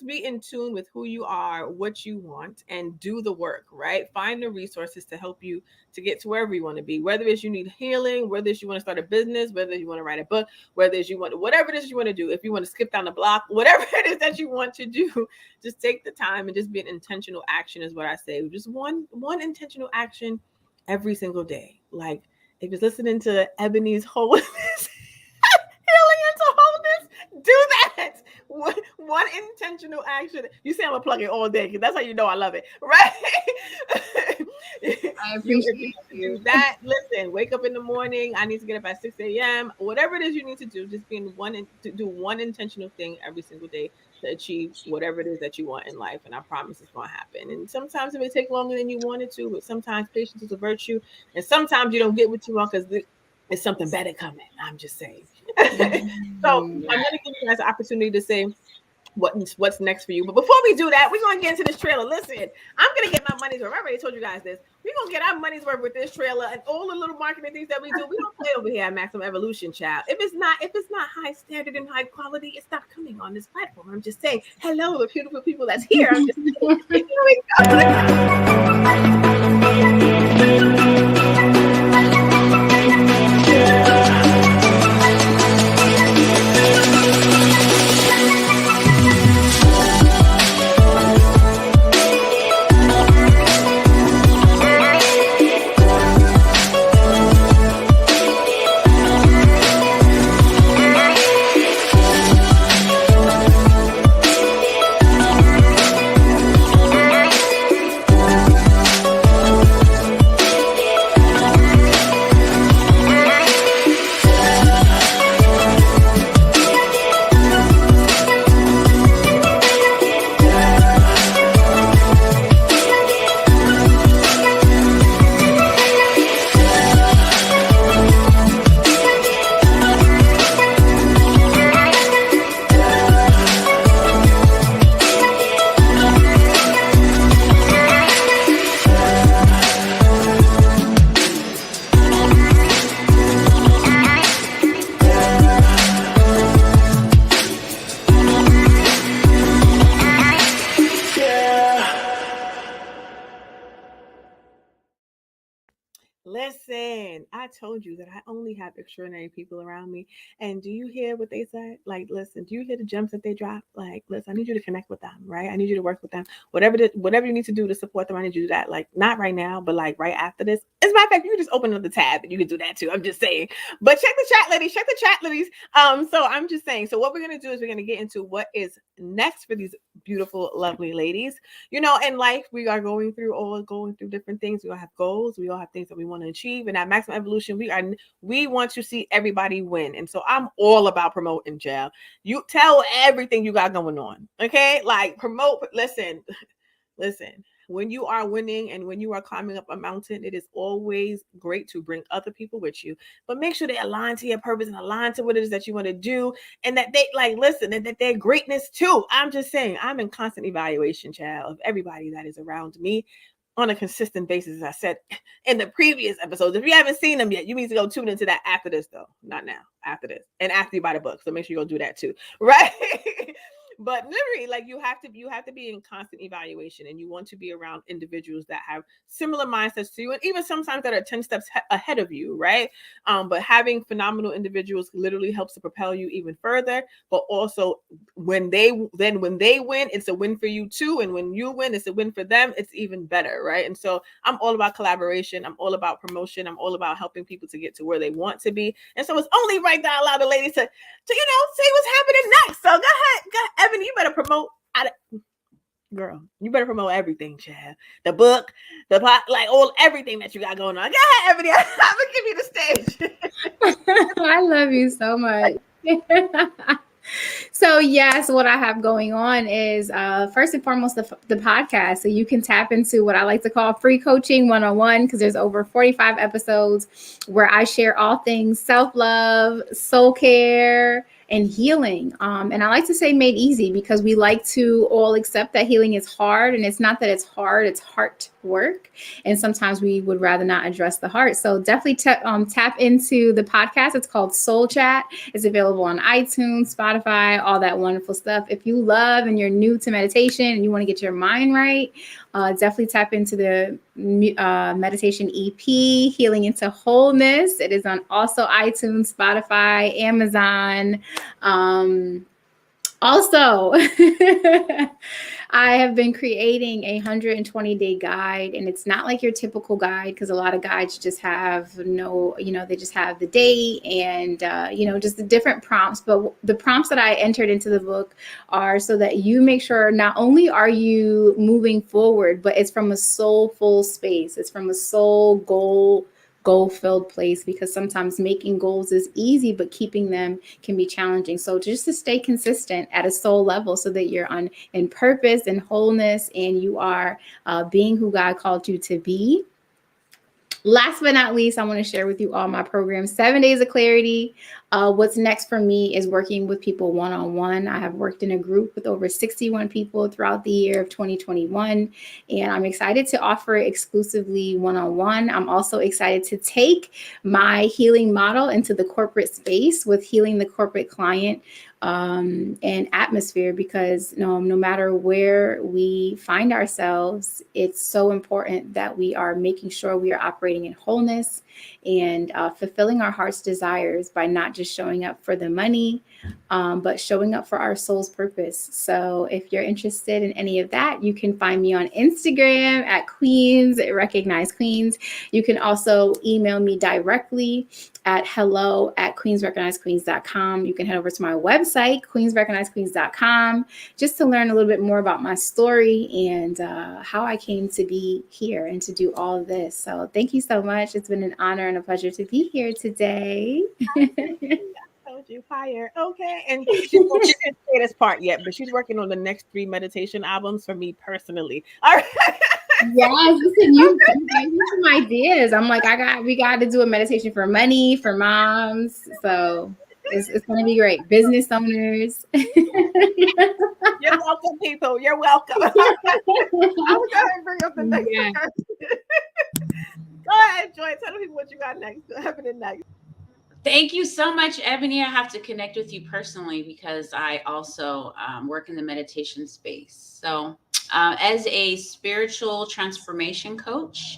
[SPEAKER 1] be in tune with who you are, what you want, and do the work, right? Find the resources to help you to get to wherever you want to be, whether it's you need healing, whether it's you want to start a business, whether you want to write a book, whether it's you want, whatever it is you want to do. If you want to skip down the block, whatever it is that you want to do, just take the time and just be an intentional action is what I say. Just one intentional action every single day. Like if you're listening to Ebony's wholeness, healing into wholeness, do that. One intentional action. You say I'm gonna plug it all day because that's how you know I love it, right?
[SPEAKER 2] I appreciate
[SPEAKER 1] you. That. Listen, wake up in the morning. I need to get up at 6 a.m. Whatever it is you need to do, just do one intentional thing every single day to achieve whatever it is that you want in life. And I promise it's gonna happen. And sometimes it may take longer than you wanted to, but sometimes patience is a virtue. And sometimes you don't get what you want because there's something better coming. I'm just saying. So I'm going to give you guys an opportunity to say what's next for you. But before we do that, we're going to get into this trailer. Listen, I'm going to get my money's worth. I already told you guys this. We're going to get our money's worth with this trailer and all the little marketing things that we do. We don't play over here at Maximum Evolution, child. If it's not high standard and high quality, it's not coming on this platform. I'm just saying, hello, the beautiful people that's here. I'm just saying, here we go. Listen, I told you that I only have extraordinary people around me. And do you hear what they said? Like, listen, do you hear the gems that they drop? Like, listen, I need you to connect with them, right? I need you to work with them. Whatever you need to do to support them, I need you to do that. Like, not right now, but like right after this. As a matter of fact, you can just open another tab and you can do that too. I'm just saying. But check the chat, ladies. So I'm just saying. So what we're gonna do is we're gonna get into what is next for these beautiful, lovely ladies. You know, in life, we are going through different things. We all have goals. We all have things that we want to achieve. And at Maximum Evolution, we want to see everybody win. And so I'm all about promoting, Jail. You tell everything you got going on. Okay? Like promote, listen. When you are winning and when you are climbing up a mountain, it is always great to bring other people with you, but make sure they align to your purpose and align to what it is that you want to do, and that they listen, and that they're greatness too. I'm just saying, I'm in constant evaluation, child, of everybody that is around me on a consistent basis. As I said in the previous episodes, if you haven't seen them yet, you need to go tune into that after this, though. Not now, after this, and after you buy the book. So make sure you go do that too, right? But literally, like you have to be in constant evaluation, and you want to be around individuals that have similar mindsets to you, and even sometimes that are 10 steps ahead of you, right? But having phenomenal individuals literally helps to propel you even further. But also, when they win, it's a win for you too, and when you win, it's a win for them. It's even better, right? And so I'm all about collaboration. I'm all about promotion. I'm all about helping people to get to where they want to be. And so it's only right that I allow the ladies to see what's happening next. So go ahead, Ebony, you better promote. Girl, you better promote everything, Chad. The book, the pot, like everything that you got going on. Go ahead, Ebony. I'm gonna give you the stage.
[SPEAKER 2] I love you so much. So yes, what I have going on is first and foremost the podcast. So you can tap into what I like to call free coaching 101, because there's over 45 episodes where I share all things self-love, soul care, and healing. And I like to say made easy, because we like to all accept that healing is hard. And it's not that it's hard, it's heart work. And sometimes we would rather not address the heart. So definitely tap into the podcast. It's called Soul Chat. It's available on iTunes, Spotify, all that wonderful stuff. If you love and you're new to meditation and you want to get your mind right, definitely tap into the meditation EP, Healing into Wholeness. It is on also iTunes, Spotify, Amazon. Also, I have been creating a 120-day guide, and it's not like your typical guide, because a lot of guides just have they just have the date and, just the different prompts. But the prompts that I entered into the book are so that you make sure not only are you moving forward, but it's from a soulful space. It's from a soul goal-filled place, because sometimes making goals is easy, but keeping them can be challenging. So just to stay consistent at a soul level, so that you're in purpose and wholeness, and you are being who God called you to be. Last but not least, I want to share with you all my programs, 7 Days of Clarity. What's next for me is working with people one-on-one. I have worked in a group with over 61 people throughout the year of 2021, and I'm excited to offer it exclusively one-on-one. I'm also excited to take my healing model into the corporate space with healing the corporate client and atmosphere, because no matter where we find ourselves, it's so important that we are making sure we are operating in wholeness and fulfilling our heart's desires by not just showing up for the money, but showing up for our soul's purpose. So if you're interested in any of that, you can find me on Instagram at Queens Recognize Queens. You can also email me directly at hello@queensrecognizequeens.com. You can head over to my website, queensrecognizequeens.com, just to learn a little bit more about my story and how I came to be here and to do all of this. So thank you so much. It's been an honor and a pleasure to be here today.
[SPEAKER 1] Told you, fire. Okay. And she didn't say this part yet, but she's working on the next 3 meditation albums for me personally. All right.
[SPEAKER 2] Yes, listen, you gave me some ideas. I'm like, we got to do a meditation for money, for moms. So it's going to be great. Business owners.
[SPEAKER 1] You're welcome, people. You're welcome. I'm going to bring up the next person. Go ahead, Joy. Tell the people what you got next. Happening next.
[SPEAKER 3] Thank you so much, Ebony. I have to connect with you personally, because I also work in the meditation space. So as a spiritual transformation coach,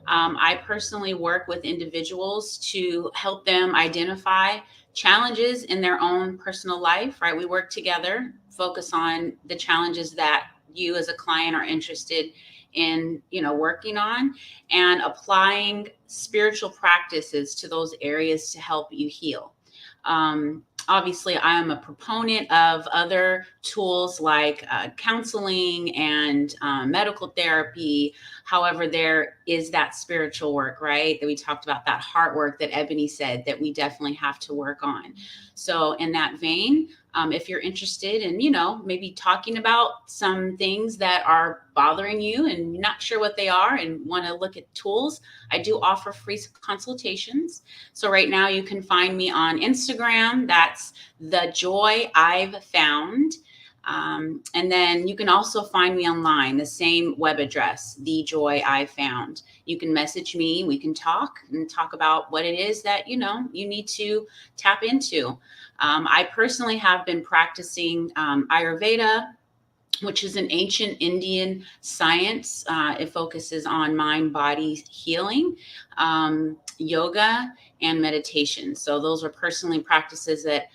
[SPEAKER 3] I personally work with individuals to help them identify challenges in their own personal life, right? We work together, focus on the challenges that you as a client are interested in, working on, and applying spiritual practices to those areas to help you heal. obviously, I am a proponent of other tools like counseling and medical therapy. However, there is that spiritual work, right? That we talked about, that heart work that Ebony said that we definitely have to work on. So, in that vein, if you're interested in, maybe talking about some things that are bothering you and you're not sure what they are and want to look at tools, I do offer free consultations. So right now you can find me on Instagram. That's The Joy I've Found. And then you can also find me online, the same web address, The Joy I Found. You can message me. We can talk and talk about what it is that, you need to tap into. I personally have been practicing Ayurveda, which is an ancient Indian science. It focuses on mind, body healing, yoga, and meditation. So those are personally practices that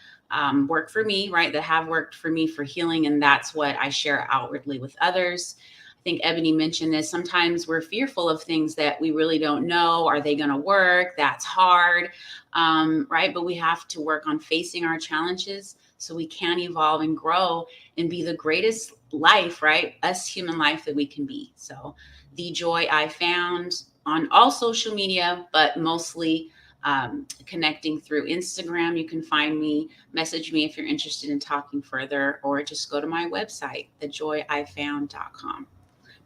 [SPEAKER 3] work for me, right? That have worked for me for healing. And that's what I share outwardly with others. I think Ebony mentioned this. Sometimes we're fearful of things that we really don't know. Are they going to work? That's hard, right? But we have to work on facing our challenges so we can evolve and grow and be the greatest life, right? Us human life that we can be. So The Joy I Found on all social media, but mostly connecting through Instagram. You can find me, message me if you're interested in talking further, or just go to my website, thejoyifound.com.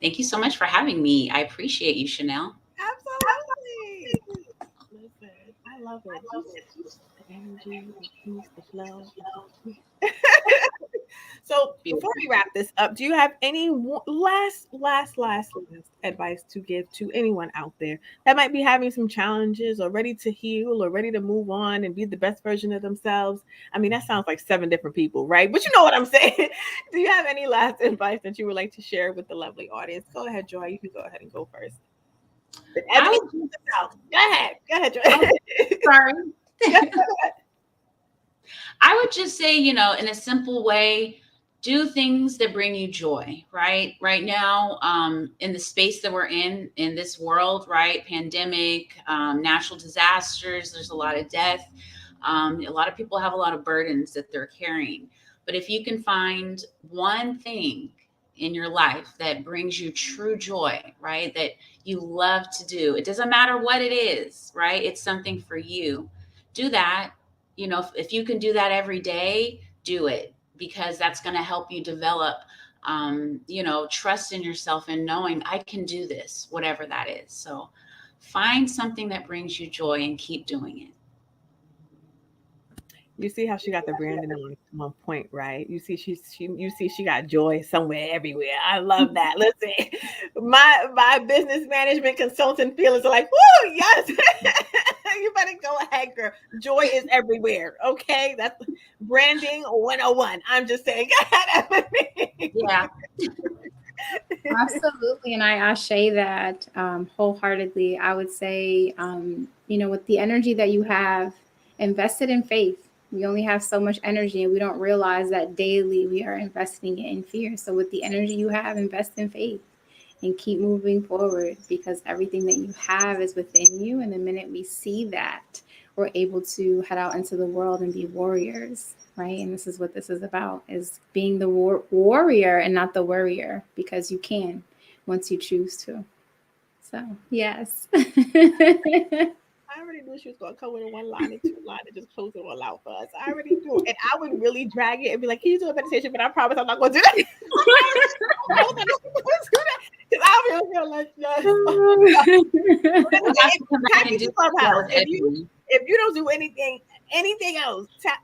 [SPEAKER 3] Thank you so much for having me. I appreciate you, Chanel.
[SPEAKER 1] Absolutely. Listen, I love it. The energy, the peace, the flow. So before we wrap this up, do you have any last advice to give to anyone out there that might be having some challenges or ready to heal or ready to move on and be the best version of themselves? I mean, that sounds like 7 different people, right? But you know what I'm saying. Do you have any last advice that you would like to share with the lovely audience? Go ahead, Joy. You can go ahead and go first. Ebony, go ahead, Joy.
[SPEAKER 3] Sorry. I would just say, in a simple way, do things that bring you joy, right? Right now, in the space that we're in this world, right? Pandemic, natural disasters, there's a lot of death. A lot of people have a lot of burdens that they're carrying. But if you can find one thing in your life that brings you true joy, right? That you love to do, it doesn't matter what it is, right? It's something for you. Do that. If you can do that every day, do it, because that's going to help you develop, trust in yourself and knowing I can do this, whatever that is. So find something that brings you joy and keep doing it.
[SPEAKER 1] You see how she got the branding on point, right? You see she got joy somewhere everywhere. I love that. Listen, my business management consultant feelings are like, whoo, yes. You better go ahead, girl. Joy is everywhere. Okay. That's branding 101. I'm just saying. Go ahead, Ebony.
[SPEAKER 3] Yeah.
[SPEAKER 2] Absolutely. And I say that wholeheartedly. I would say, with the energy that you have, invested in faith. We only have so much energy, and we don't realize that daily we are investing it in fear. So with the energy you have, invest in faith and keep moving forward, because everything that you have is within you. And the minute we see that, we're able to head out into the world and be warriors, right? And this is what this is about, is being the warrior and not the worrier, because you can once you choose to. So, yes.
[SPEAKER 1] I already knew she was going to come with a 1 line and 2 line and just close it all out for us. I already knew. And I would really drag it and be like, can you do a meditation? But I promise I'm not going to do that. Because I really feel like, yes. If you don't do anything else, tap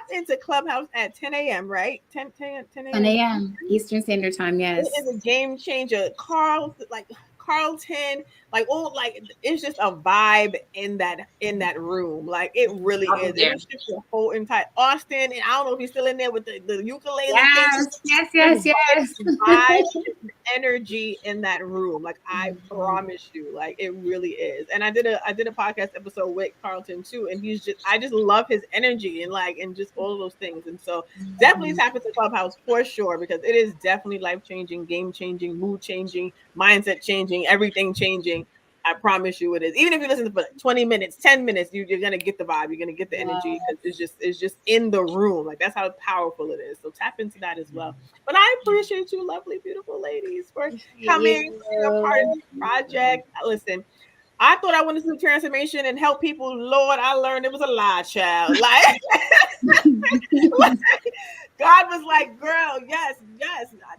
[SPEAKER 1] into Clubhouse at 10 a.m., right? 10
[SPEAKER 2] a.m. Eastern Standard Time, yes.
[SPEAKER 1] It is a game changer. Carlton, it's just a vibe in that room. Like, it really is. It's just your whole entire Austin, and I don't know if he's still in there with the ukulele.
[SPEAKER 2] Yes.
[SPEAKER 1] Vibe, energy in that room. Like, I promise you, like, it really is. And I did a podcast episode with Carlton too, and I just love his energy and just all of those things. And so definitely tap into Clubhouse for sure, because it is definitely life changing, game changing, mood changing, mindset changing, everything changing. I promise you it is. Even if you listen for like 20 minutes, 10 minutes, you're gonna get the vibe, you're gonna get the energy. It's just in the room. Like that's how powerful it is. So tap into that as well. But I appreciate you, lovely, beautiful ladies, for coming, being a part of this project. Listen, I thought I wanted to do transformation and help people. Lord, I learned it was a lie, child. Like God was like, girl, yes.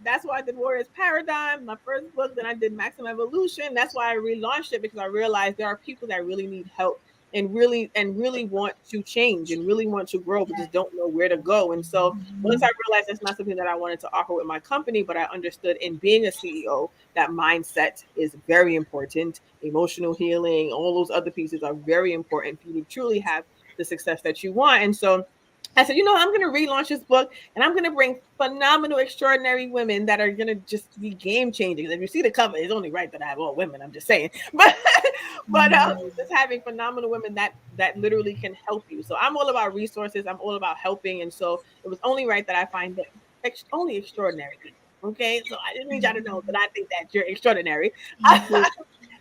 [SPEAKER 1] That's why I did Warriors Paradigm, my first book. Then I did Maximum Evolution. That's why I relaunched it, because I realized there are people that really need help and really want to change and really want to grow, but just don't know where to go. And so once I realized that's not something that I wanted to offer with my company, but I understood in being a CEO that mindset is very important. Emotional healing, all those other pieces are very important for you to truly have the success that you want. And so I said, I'm going to relaunch this book, and I'm going to bring phenomenal, extraordinary women that are going to just be game changing. If you see the cover, it's only right that I have all women. I'm just saying, but just having phenomenal women that literally can help you. So I'm all about resources. I'm all about helping, and so it was only right that I find only extraordinary people. Okay, so I didn't need y'all to know that I think that you're extraordinary.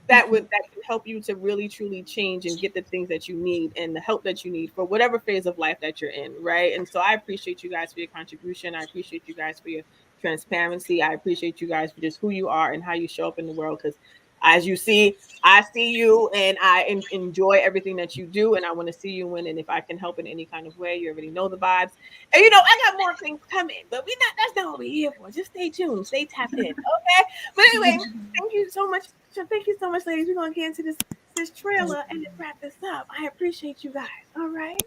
[SPEAKER 1] That can help you to really truly change and get the things that you need and the help that you need for whatever phase of life that you're in, right? And so I appreciate you guys for your contribution. I appreciate you guys for your transparency. I appreciate you guys for just who you are and how you show up in the world, because as you see, I see you and I enjoy everything that you do, and I want to see you win. And if I can help in any kind of way, you already know the vibes. And I got more things coming, but that's not what we're here for. Just stay tuned, stay tapped in, okay? But anyway, thank you so much. Thank you so much, ladies. We're gonna get into this trailer and then wrap this up. I appreciate you guys. All right.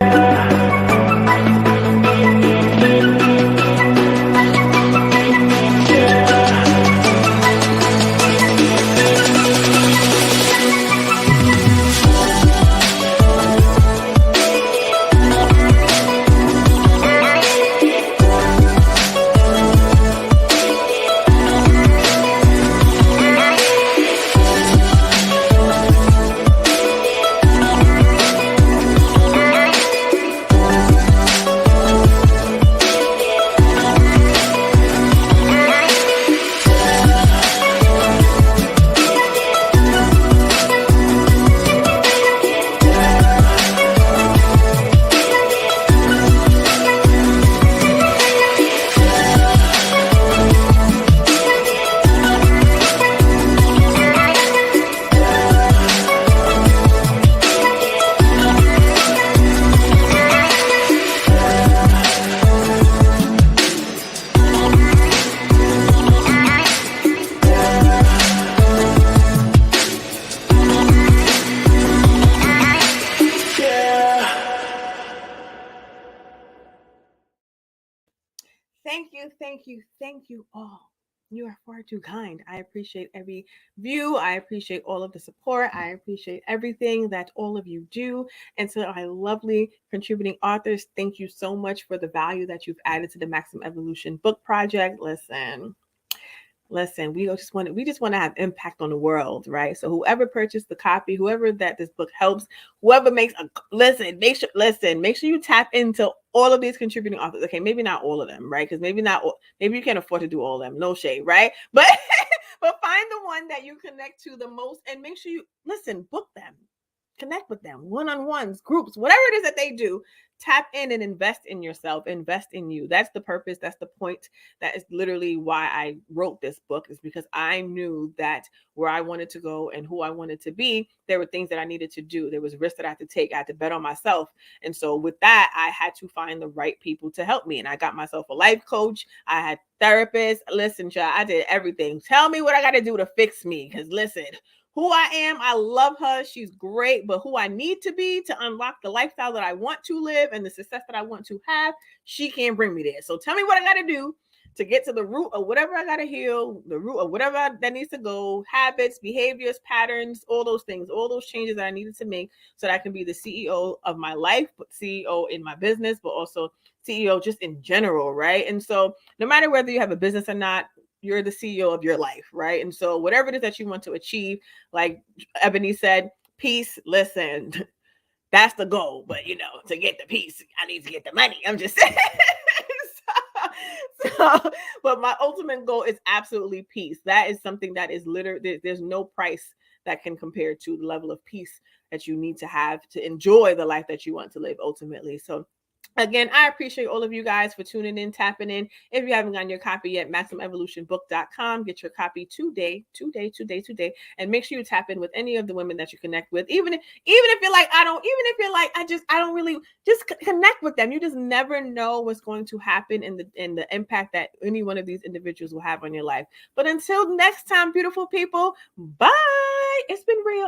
[SPEAKER 1] Thank you all. You are far too kind. I appreciate every view. I appreciate all of the support. I appreciate everything that all of you do. And to my lovely contributing authors, thank you so much for the value that you've added to the Maximum Evolution book project. Listen, we just want to have impact on the world, right? So whoever purchased the copy, whoever that this book helps, whoever make sure you tap into all of these contributing authors. Okay, maybe not all of them, right? Because maybe you can't afford to do all of them. No shade, right? But find the one that you connect to the most, and make sure you book them. Connect with them, one-on-ones, groups, whatever it is that they do. Tap in and invest in yourself, invest in you. That's the purpose. That's the point. That is literally why I wrote this book, is because I knew that where I wanted to go and who I wanted to be, there were things that I needed to do. There was risks that I had to take. I had to bet on myself. And so with that, I had to find the right people to help me. And I got myself a life coach. I had therapists. Listen, child, I did everything. Tell me what I got to do to fix me. Because listen, who I am, I love her. She's great. But who I need to be to unlock the lifestyle that I want to live and the success that I want to have, she can't bring me there. So tell me what I got to do to get to the root of whatever I got to heal, the root of whatever that needs to go, habits, behaviors, patterns, all those things, all those changes that I needed to make so that I can be the CEO of my life, but CEO in my business, but also CEO just in general, right? And so no matter whether you have a business or not, you're the CEO of your life, right? And so whatever it is that you want to achieve, like Ebony said, peace, listen, that's the goal. But to get the peace, I need to get the money. I'm just saying. So, but my ultimate goal is absolutely peace. That is something that is literally, there's no price that can compare to the level of peace that you need to have to enjoy the life that you want to live ultimately. So again, I appreciate all of you guys for tuning in, tapping in. If you haven't gotten your copy yet, MaximumEvolutionBook.com. Get your copy today. And make sure you tap in with any of the women that you connect with. Even if you're like, I don't really, just connect with them. You just never know what's going to happen in the impact that any one of these individuals will have on your life. But until next time, beautiful people, bye. It's been real.